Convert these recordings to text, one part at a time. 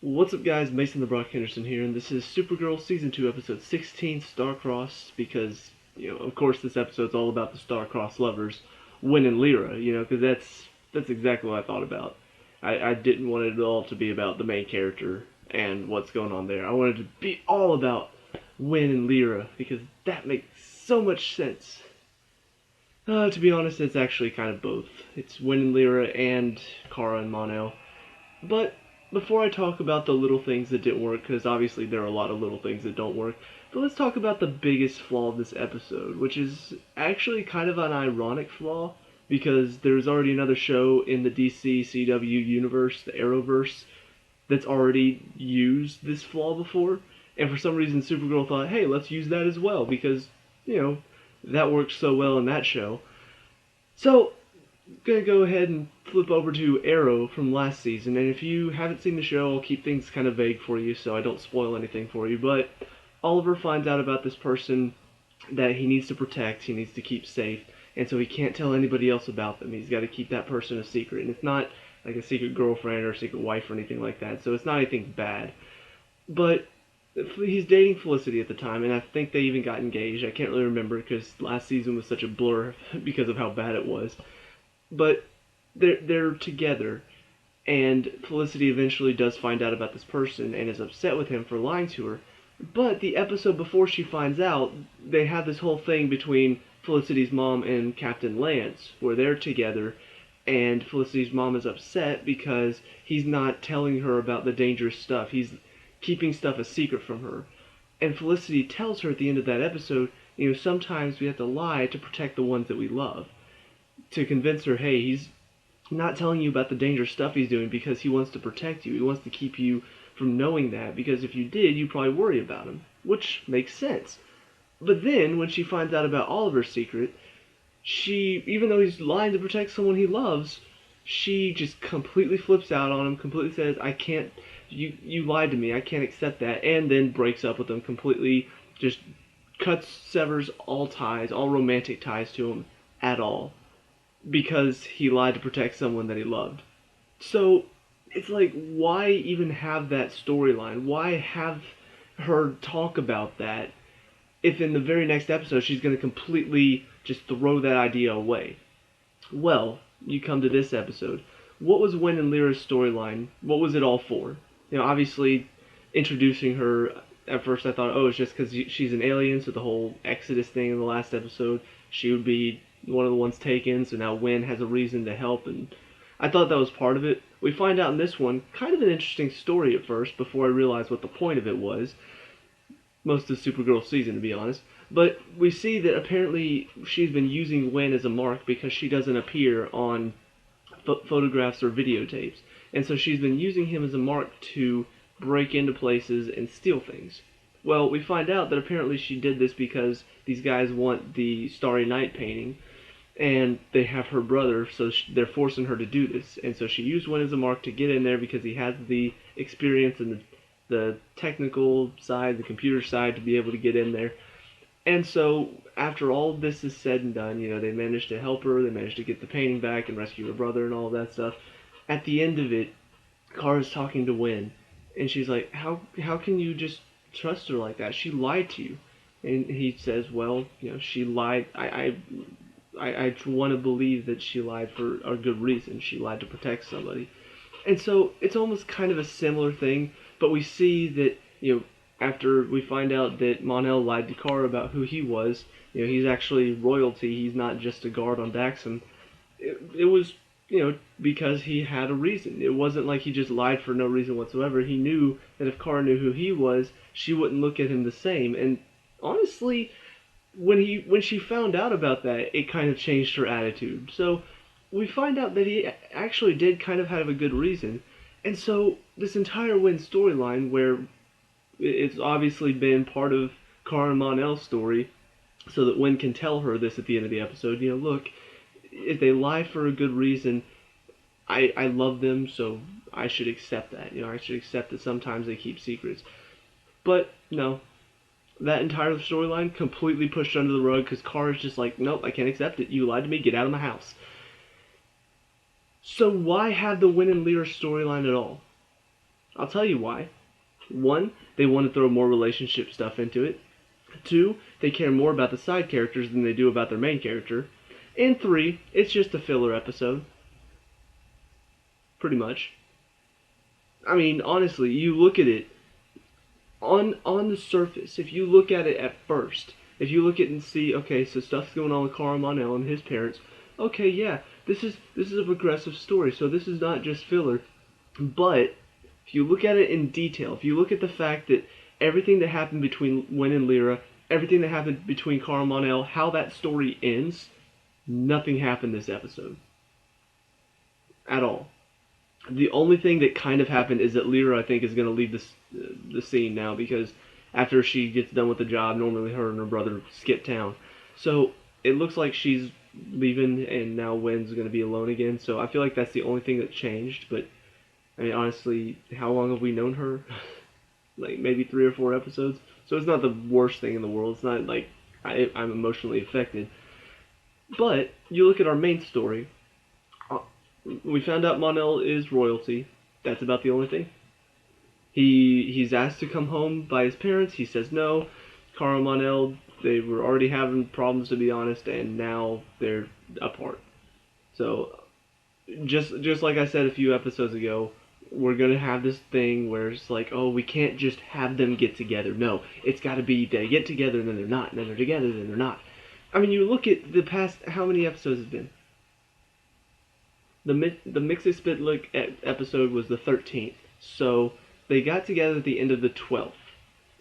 What's up, guys? Mason the Brock Henderson here, and this is Supergirl Season 2, Episode 16, Star-Crossed, because, of course this episode's all about the Star-Crossed lovers, Win and Lyra, because that's exactly what I thought about. I didn't want it at all to be about the main character and what's going on there. I wanted it to be all about Win and Lyra, because that makes so much sense. To be honest, it's actually kind of both. It's Win and Lyra and Kara and Mon-El. But before I talk about the little things that didn't work, because obviously there are a lot of little things that don't work, but let's talk about the biggest flaw of this episode, which is actually kind of an ironic flaw, because there's already another show in the DC CW universe, the Arrowverse, that's already used this flaw before, and for some reason Supergirl thought, hey, let's use that as well, because, that worked so well in that show. So, gonna go ahead and flip over to Arrow from last season, and if you haven't seen the show, I'll keep things kind of vague for you so I don't spoil anything for you, but Oliver finds out about this person that he needs to protect, he needs to keep safe, and so he can't tell anybody else about them. He's got to keep that person a secret, and it's not like a secret girlfriend or a secret wife or anything like that, so it's not anything bad. But he's dating Felicity at the time, and I think they even got engaged. I can't really remember because last season was such a blur because of how bad it was. But they're together, and Felicity eventually does find out about this person and is upset with him for lying to her. But the episode before she finds out, they have this whole thing between Felicity's mom and Captain Lance, where they're together, and Felicity's mom is upset because he's not telling her about the dangerous stuff. He's keeping stuff a secret from her. And Felicity tells her at the end of that episode, sometimes we have to lie to protect the ones that we love. To convince her, hey, he's not telling you about the dangerous stuff he's doing because he wants to protect you. He wants to keep you from knowing that, because if you did, you'd probably worry about him, which makes sense. But then, when she finds out about Oliver's secret, even though he's lying to protect someone he loves, she just completely flips out on him, completely says, I can't, you lied to me, I can't accept that, and then breaks up with him completely, just severs all ties, all romantic ties to him at all, because he lied to protect someone that he loved. So, it's like, why even have that storyline? Why have her talk about that if in the very next episode she's going to completely just throw that idea away? Well, you come to this episode. What was Win and Lyra's storyline? What was it all for? Obviously, introducing her, at first I thought, oh, it's just because she's an alien, so the whole Exodus thing in the last episode, she would be one of the ones taken, so now Win has a reason to help, and I thought that was part of it. We find out in this one, kind of an interesting story at first, before I realized what the point of it was. Most of Supergirl's season, to be honest. But we see that apparently she's been using Win as a mark because she doesn't appear on photographs or videotapes. And so she's been using him as a mark to break into places and steal things. Well, we find out that apparently she did this because these guys want the Starry Night painting, and they have her brother, so they're forcing her to do this. And so she used Win as a mark to get in there because he has the experience and the technical side, the computer side, to be able to get in there. And so, after all of this is said and done, they managed to help her, they managed to get the painting back and rescue her brother and all that stuff. At the end of it, Kara's talking to Win, and she's like, how can you just trust her like that? She lied to you. And he says, well, she lied. I want to believe that she lied for a good reason. She lied to protect somebody. And so, it's almost kind of a similar thing, but we see that, after we find out that Mon-El lied to Kara about who he was, he's actually royalty, he's not just a guard on Daxam. It was, because he had a reason. It wasn't like he just lied for no reason whatsoever. He knew that if Kara knew who he was, she wouldn't look at him the same. And honestly, when she found out about that, it kind of changed her attitude. So we find out that he actually did kind of have a good reason. And so this entire Win storyline, where it's obviously been part of Kara and Mon-El's story, so that Win can tell her this at the end of the episode, look, if they lie for a good reason, I love them, so I should accept that. I should accept that sometimes they keep secrets. But, no. That entire storyline completely pushed under the rug because Kara's just like, nope, I can't accept it. You lied to me, get out of my house. So why have the Win and Lyra storyline at all? I'll tell you why. One, they want to throw more relationship stuff into it. Two, they care more about the side characters than they do about their main character. And three, it's just a filler episode. Pretty much. I mean, honestly, you look at it on the surface. If you look at it at first, if you look at it and see, okay, so stuff's going on with Carl Mon-El and his parents. Okay, yeah, this is a progressive story, so this is not just filler. But if you look at it in detail, if you look at the fact that everything that happened between Wen and Lyra, everything that happened between Carl and Mon-El, how that story ends, nothing happened this episode. At all. The only thing that kind of happened is that Lyra, I think, is going to leave the scene now because after she gets done with the job, normally her and her brother skip town. So it looks like she's leaving and now Wen's going to be alone again. So I feel like that's the only thing that changed. But I mean, honestly, how long have we known her? Like maybe 3 or 4 episodes. So it's not the worst thing in the world. It's not like I'm emotionally affected. But you look at our main story. We found out Mon-El is royalty. That's about the only thing. He's asked to come home by his parents. He says no. Carl and Mon-El, they were already having problems, to be honest, and now they're apart. So just like I said a few episodes ago, we're gonna have this thing where it's like, oh, we can't just have them get together. No, it's got to be they get together and then they're not, and then they're together and then they're not. I mean, you look at the past. How many episodes has been? The Mix It Spit Look episode was the 13th, so they got together at the end of the 12th.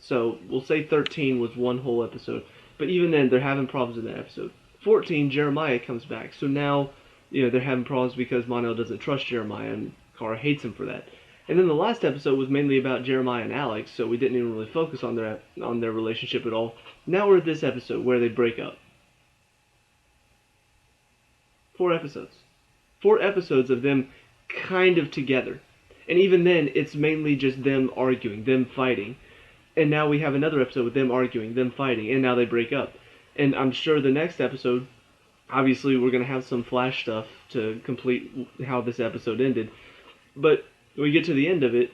So we'll say 13 was one whole episode, but even then they're having problems in that episode. 14, Jeremiah comes back, so now they're having problems because Mon-El doesn't trust Jeremiah and Kara hates him for that. And then the last episode was mainly about Jeremiah and Alex, so we didn't even really focus on their relationship at all. Now we're at this episode where they break up. 4 episodes. 4 episodes of them kind of together. And even then, it's mainly just them arguing, them fighting. And now we have another episode with them arguing, them fighting, and now they break up. And I'm sure the next episode, obviously we're going to have some flash stuff to complete how this episode ended. But when we get to the end of it,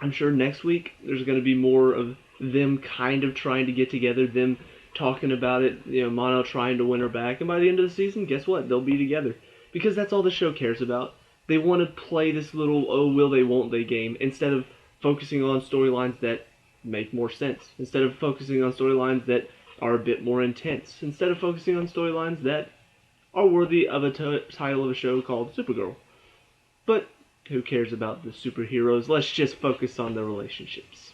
I'm sure next week there's going to be more of them kind of trying to get together, them talking about it, Mon-El trying to win her back. And by the end of the season, guess what? They'll be together. Because that's all the show cares about. They want to play this little, oh, will they, won't they game, instead of focusing on storylines that make more sense. Instead of focusing on storylines that are a bit more intense. Instead of focusing on storylines that are worthy of a title of a show called Supergirl. But who cares about the superheroes? Let's just focus on the relationships.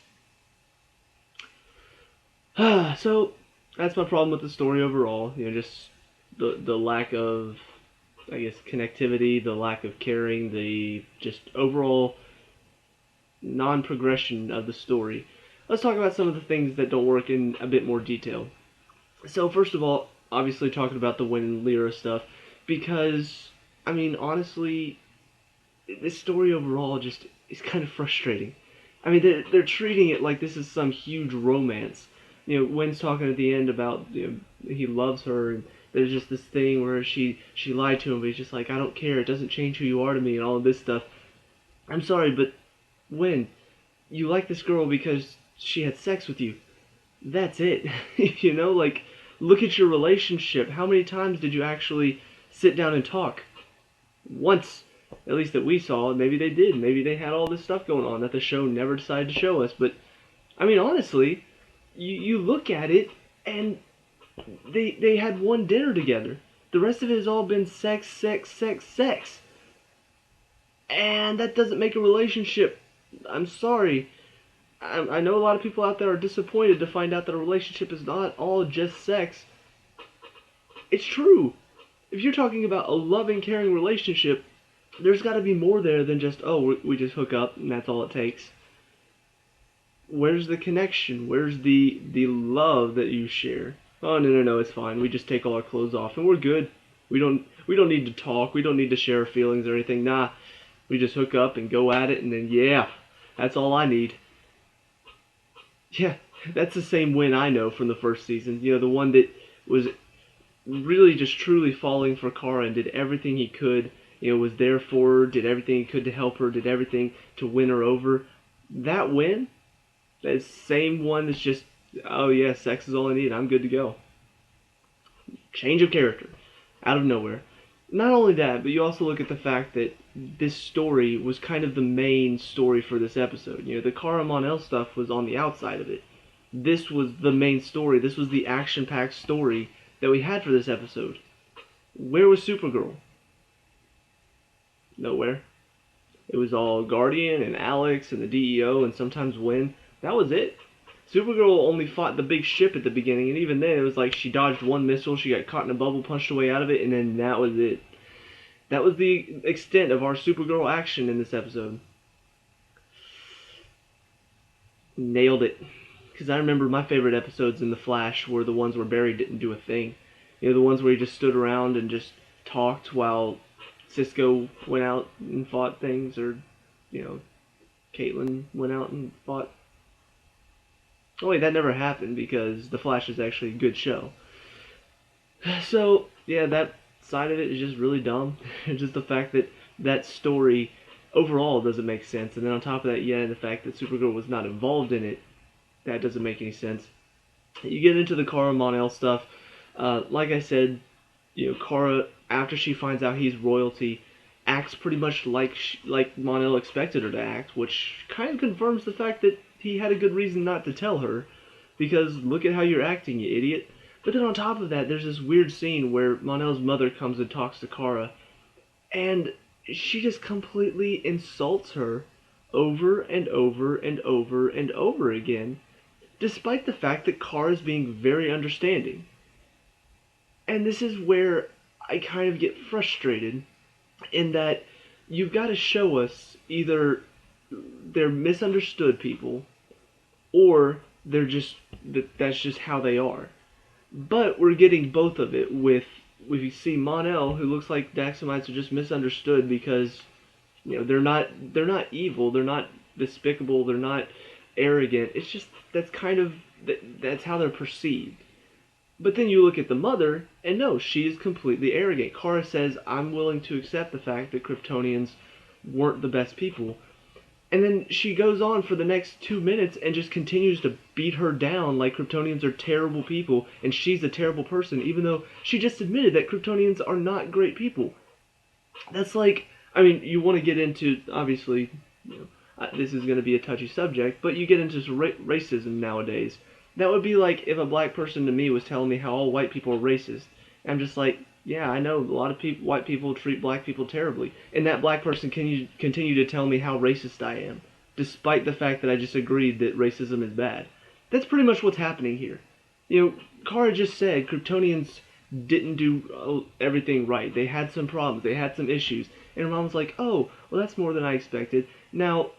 So, that's my problem with the story overall. Just the lack of, I guess, connectivity, the lack of caring, the just overall non-progression of the story. Let's talk about some of the things that don't work in a bit more detail. So first of all, obviously talking about the Wen and Lyra stuff, because, I mean, honestly, this story overall just is kind of frustrating. I mean, they're treating it like this is some huge romance. Wen's talking at the end about, he loves her, and there's just this thing where she lied to him, but he's just like, I don't care, it doesn't change who you are to me, and all of this stuff. I'm sorry, but Wen, you like this girl because she had sex with you. That's it. Like, look at your relationship. How many times did you actually sit down and talk? Once, at least that we saw. Maybe they did. Maybe they had all this stuff going on that the show never decided to show us. But, I mean, honestly, you look at it, and they had one dinner together. The rest of it has all been sex, sex, sex, sex. And that doesn't make a relationship. I'm sorry. I know a lot of people out there are disappointed to find out that a relationship is not all just sex. It's true. If you're talking about a loving, caring relationship, there's got to be more there than just, oh, we just hook up and that's all it takes. Where's the connection? Where's the love that you share? Oh, no, it's fine. We just take all our clothes off and we're good. We don't need to talk. We don't need to share our feelings or anything. Nah, we just hook up and go at it, and then, yeah, that's all I need. Yeah, that's the same Wen I know from the first season. The one that was really just truly falling for Kara and did everything he could was there for her, did everything he could to help her, did everything to win her over. That win, that same one that's just, oh yeah, sex is all I need, I'm good to go. Change of character, out of nowhere. Not only that, but you also look at the fact that this story was kind of the main story for this episode. The Kara Mon-El stuff was on the outside of it. This was the main story. This was the action-packed story that we had for this episode. Where was Supergirl? Nowhere. It was all Guardian and Alex and the DEO and sometimes Win. That was it. Supergirl only fought the big ship at the beginning, and even then it was like she dodged one missile, she got caught in a bubble, punched her way out of it, and then that was it. That was the extent of our Supergirl action in this episode. Nailed it. Because I remember my favorite episodes in The Flash were the ones where Barry didn't do a thing. The ones where he just stood around and just talked while Cisco went out and fought things, or, Caitlin went out and fought. Oh wait, that never happened because The Flash is actually a good show. So, yeah, that side of it is just really dumb. Just the fact that that story overall doesn't make sense. And then on top of that, the fact that Supergirl was not involved in it, that doesn't make any sense. You get into the Kara Mon-El stuff. Like I said, Kara, after she finds out he's royalty, acts pretty much like Mon-El expected her to act, which kind of confirms the fact that he had a good reason not to tell her, because look at how you're acting, you idiot. But then on top of that, there's this weird scene where Mon-El's mother comes and talks to Kara, and she just completely insults her over and over and over and over again, despite the fact that Kara's being very understanding. And this is where I kind of get frustrated, in that you've got to show us either they're misunderstood people, or that's just how they are. But we're getting both of it with we see Mon-El, who looks like Daxamites are just misunderstood because they're not evil, they're not despicable, they're not arrogant. It's just that's how they're perceived. But then you look at the mother, and no, she is completely arrogant. Kara says, I'm willing to accept the fact that Kryptonians weren't the best people. And then she goes on for the next 2 minutes and just continues to beat her down like Kryptonians are terrible people and she's a terrible person, even though she just admitted that Kryptonians are not great people. That's like, you want to get into, obviously, this is going to be a touchy subject, but you get into racism nowadays. That would be like if a black person to me was telling me how all white people are racist. I'm just like, yeah, I know a lot of white people treat black people terribly, and that black person can continue to tell me how racist I am, despite the fact that I just agreed that racism is bad. That's pretty much what's happening here. Kara just said Kryptonians didn't do everything right. They had some problems. They had some issues. And her mom was like, oh, well, that's more than I expected. Now,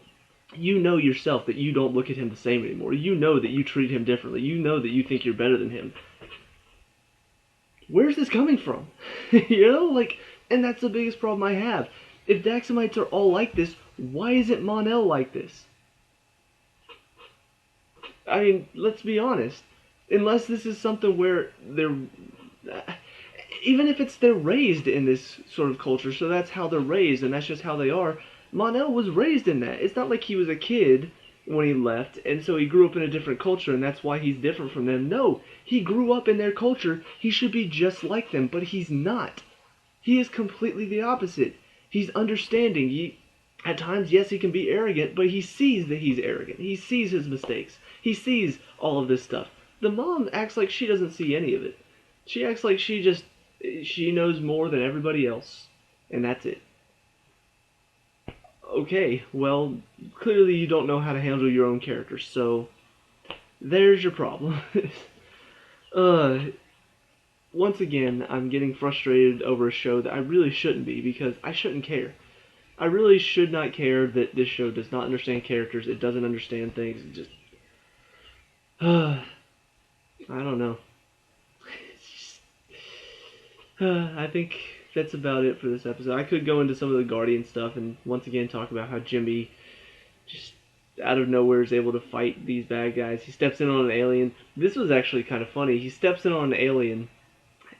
you know yourself that you don't look at him the same anymore. You know that you treat him differently. You know that you think you're better than him. Where's this coming from? And that's the biggest problem I have. If Daxamites are all like this, why isn't Mon-El like this? Let's be honest. Unless this is something where they're... even if they're raised in this sort of culture, so that's how they're raised, and that's just how they are, Mon-El was raised in that. It's not like he was a kid when he left, and so he grew up in a different culture, and that's why he's different from them. No, he grew up in their culture. He should be just like them, but he's not. He is completely the opposite. He's understanding. At times, yes, he can be arrogant, but he sees that he's arrogant. He sees his mistakes. He sees all of this stuff. The mom acts like she doesn't see any of it. She acts like she knows more than everybody else, and that's it. Okay, well, clearly you don't know how to handle your own character, so there's your problem. Once again, I'm getting frustrated over a show that I really shouldn't be, because I shouldn't care. I really should not care that this show does not understand characters, it doesn't understand things, it just... I don't know. I think that's about it for this episode. I could go into some of the Guardian stuff and once again talk about how Jimmy just out of nowhere is able to fight these bad guys. He steps in on an alien. This was actually kind of funny. He steps in on an alien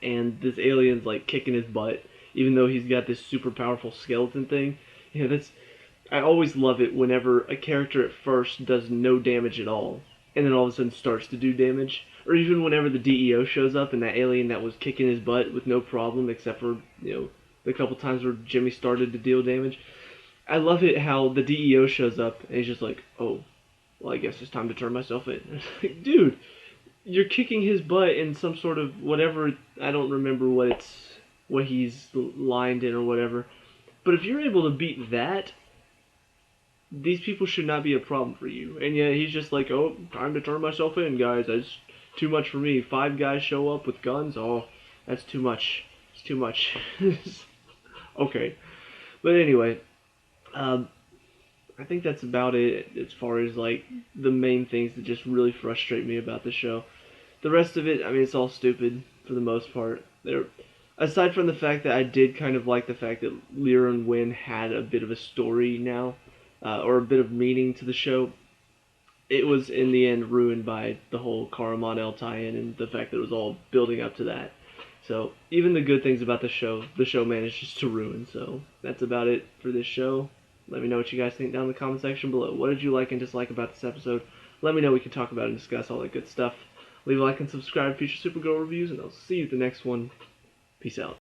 and this alien's like kicking his butt. even though he's got this super powerful skeleton thing. That's I always love it whenever a character at first does no damage at all, and then all of a sudden starts to do damage. Or even whenever the DEO shows up and that alien that was kicking his butt with no problem, except for, the couple times where Jimmy started to deal damage. I love it how the DEO shows up and he's just like, oh, well, I guess it's time to turn myself in. It's like, dude, you're kicking his butt in some sort of whatever, I don't remember what he's lined in or whatever. But if you're able to beat that, these people should not be a problem for you. And yet he's just like, oh, time to turn myself in, guys. That's too much for me. 5 guys show up with guns. Oh, that's too much. It's too much. Okay. But anyway, I think that's about it as far as like the main things that just really frustrate me about the show. The rest of it, I mean, it's all stupid for the most part. Aside from the fact that I did kind of like the fact that Lyra and Wynn had a bit of a story now, or a bit of meaning to the show, it was in the end ruined by the whole Kara Mon-El tie-in and the fact that it was all building up to that. So even the good things about the show manages to ruin. So that's about it for this show. Let me know what you guys think down in the comment section below. What did you like and dislike about this episode? Let me know. We can talk about it and discuss all that good stuff. Leave a like and subscribe for future Supergirl reviews, and I'll see you at the next one. Peace out.